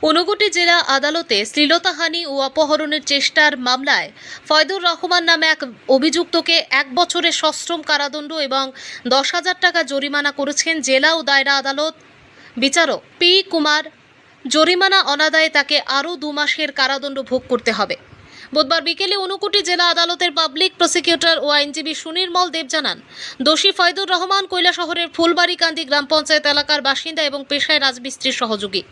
ঊনকোটি জেলা আদালতে শ্লীলতাহানি ও অপহরণের চেষ্টার মামলায় ফয়দুর রহমান নামে এক অভিযুক্তকে 1 বছরের সশ্রম কারাদণ্ড এবং 10,000 টাকা জরিমানা করেছেন জেলা ও দায়রা আদালত বিচারক পি কুমার। জরিমানা অনাদায়ে তাকে আরও 2 মাসের কারাদণ্ড ভোগ করতে হবে। বুধবার বিকেলে ঊনকোটি জেলা আদালতের পাবলিক প্রসিকিউটর ও আইনজীবী সুনির্মল দেব জানান, দোষী ফয়দুর রহমান কৈলাসহরের ফুলবাড়িকান্দি গ্রাম পঞ্চায়েত এলাকার বাসিন্দা এবং পেশায় রাজমিস্ত্রির সহযোগী।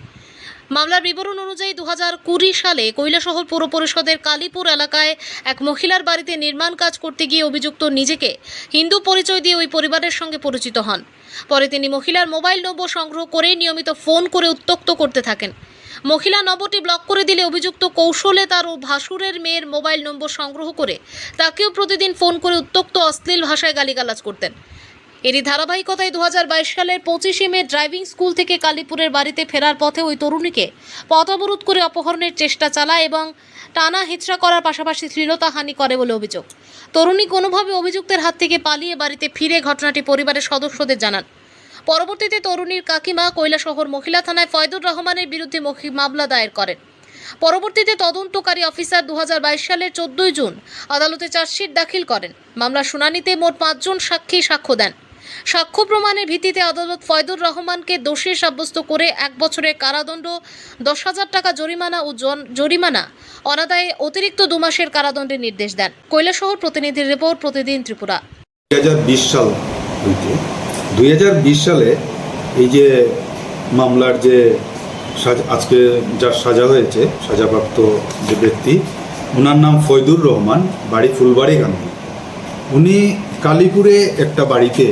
মামলার বিবরণ অনুযায়ী 2020 সালে কৈলাসহর পৌর পরিষদের কালীপুর এলাকায় এক মহিলার বাড়িতে নির্মাণ কাজ করতে গিয়ে অভিযুক্ত নিজেকে হিন্দু পরিচয় দিয়ে ওই পরিবারের সঙ্গে পরিচিত হন। পরে তিনি মহিলার মোবাইল নম্বর সংগ্রহ করে নিয়মিত ফোন করে উত্ত্যক্ত করতে থাকেন। মহিলা নম্বরটি ব্লক করে দিলে অভিযুক্ত কৌশলে তার ও ভাসুরের মেয়ের মোবাইল নম্বর সংগ্রহ করে তাকেও প্রতিদিন ফোন করে উত্ত্যক্ত অশ্লীল ভাষায় গালিগালাজ করতেন। এরই ধারাবাহিকতায় 2022 সালের 25 মে ড্রাইভিং স্কুল থেকে কালীপুরের বাড়িতে ফেরার পথে ওই তরুণীকে পথ অবরোধ করে অপহরণের চেষ্টা চালায় এবং টানা হেঁচড়া করার পাশাপাশি শ্লীলতাহানি করে বলে অভিযোগ। তরুণী কোনোভাবে অভিযুক্তের হাত থেকে পালিয়ে বাড়িতে ফিরে ঘটনাটি পরিবারের সদস্যদের জানান। পরবর্তীতে তরুণীর কাকিমা কৈলাসহর মহিলা থানায় ফয়দুর রহমানের বিরুদ্ধে মামলা দায়ের করেন। পরবর্তীতে তদন্তকারী অফিসার 2022 সালের 14 জুন আদালতে চার্জশিট দাখিল করেন। মামলার শুনানিতে মোট 5 জন সাক্ষী সাক্ষ্য দেন। সাক্ষ্য প্রমাণের ভিত্তিতে আদালত ফয়দুর রহমানকে দোষী সাব্যস্ত করে 1 বছরের কারাদণ্ড, 10,000 টাকা জরিমানা ও জরিমানা অনাদায়ে অতিরিক্ত 2 মাসের কারাদণ্ডের নির্দেশ দেন। কৈলাসহর প্রতিনিধির রিপোর্ট, প্রতিদিন ত্রিপুরা। 2020 সাল হইতে 2020 সালে এই যে মামলার যে আজকে যার সাজা হয়েছে, সাজাপ্রাপ্ত যে ব্যক্তি, ওনার নাম ফয়দুর রহমান, বাড়ি ফুলবাড়িকান্দি। উনি কালীপুরে একটা বাড়িতে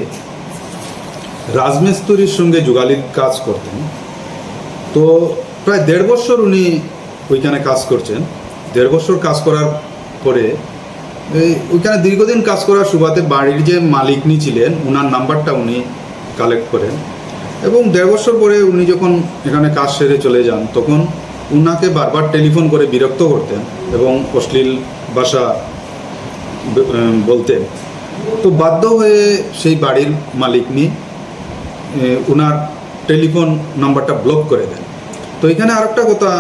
রাজমিস্ত্রির সঙ্গে যোগালির কাজ করতেন। তো প্রায় 1.5 বছর উনি ওইখানে কাজ করছেন। 1.5 বছর কাজ করার পরে ওইখানে দীর্ঘদিন কাজ করার সুবাদে বাড়ির যে মালিকনি ছিলেন ওনার নাম্বারটা উনি কালেক্ট করেন এবং 1.5 বছর পরে উনি যখন এখানে কাজ সেরে চলে যান তখন উনাকে বারবার টেলিফোন করে বিরক্ত করতেন এবং অশ্লীল ভাষা বলতেন। তো বাধ্য হয়ে সেই বাড়ির মালিকনি ওনার টেলিফোন নাম্বারটা ব্লক করে দেন। তো এখানে আরেকটা কথা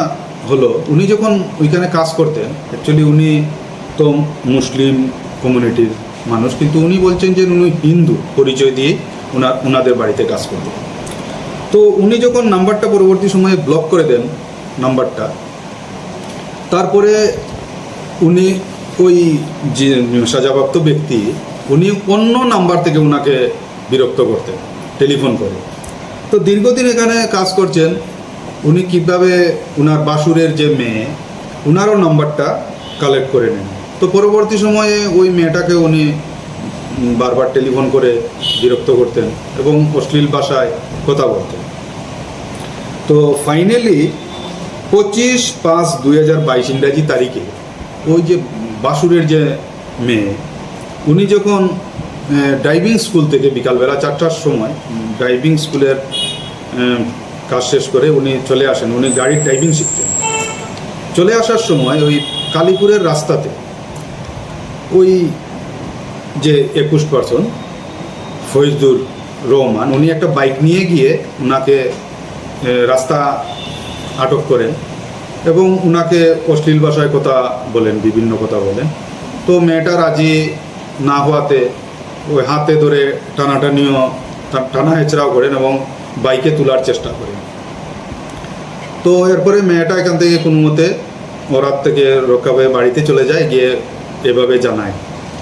হলো, উনি যখন ওইখানে কাজ করতেন, অ্যাকচুয়ালি উনি তো মুসলিম কমিউনিটির মানুষ, কিন্তু উনি বলছেন যে উনি হিন্দু পরিচয় দিয়ে ওনাদের বাড়িতে কাজ করতেন। তো উনি যখন নাম্বারটা পরবর্তী সময়ে ব্লক করে দেন নাম্বারটা, তারপরে উনি ওই যে সাজাপ্রাপ্ত ব্যক্তি উনি অন্য নাম্বার থেকে ওনাকে বিরক্ত করতেন টেলিফোন করে। তো দীর্ঘদিন এখানে কাজ করছেন, উনি কীভাবে ওনার বাসুরের যে মেয়ে ওনারও নাম্বারটা কালেক্ট করে নেন। তো পরবর্তী সময়ে ওই মেয়েটাকে উনি বারবার টেলিফোন করে বিরক্ত করতেন এবং অশ্লীল ভাষায় কথা বলতেন। তো ফাইনালি 25/5/2022 ইংরাজি তারিখে ওই যে বাসুরের যে মেয়ে, উনি যখন ড্রাইভিং স্কুল থেকে বিকালবেলা 4টার সময় ড্রাইভিং স্কুলের কাজ শেষ করে উনি চলে আসেন, উনি গাড়ির ড্রাইভিং শিখতেন। চলে আসার সময় ওই কালীপুরের রাস্তাতে ওই যে 21 পার্সন ফয়জুর রহমান উনি একটা বাইক নিয়ে গিয়ে ওনাকে রাস্তা আটক করেন এবং ওনাকে অশ্লীল ভাষায় কথা বলেন, বিভিন্ন কথা বলেন। তো মেয়েটা রাজি না হওয়াতে ওই হাতে ধরে টানা হেঁচড়াও করেন এবং বাইকে তোলার চেষ্টা করেন। তো এরপরে মেয়েটা এখান থেকে কোনো মতে ওর হাত থেকে রক্ষা পেয়ে বাড়িতে চলে যায়, গিয়ে এভাবে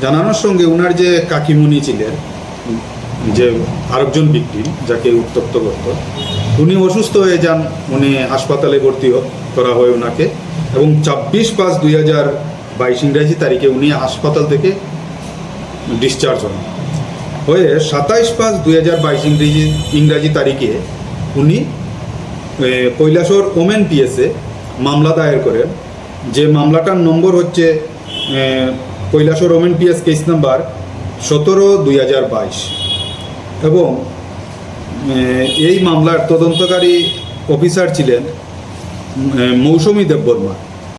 জানানোর সঙ্গে ওনার যে কাকিমুনি ছিলেন, যে আরেকজন ভিকটিম যাকে উত্ত্যক্ত করত, উনি অসুস্থ হয়ে যান। উনি হাসপাতালে ভর্তি করা হয় ওনাকে এবং 26/5/2022 ইংরাজি তারিখে উনি হাসপাতাল থেকে ডিসচার্জ হন হয়ে 27/5/2022 ইংরাজি তারিখে উনি কৈলাসহর ওমেন পিএসে মামলা দায়ের করেন। যে মামলাটার নম্বর হচ্ছে Kailashahar women PS case number 17/2022 এবং এই মামলার তদন্তকারী অফিসার ছিলেন মৌসুমী দেববর্মা।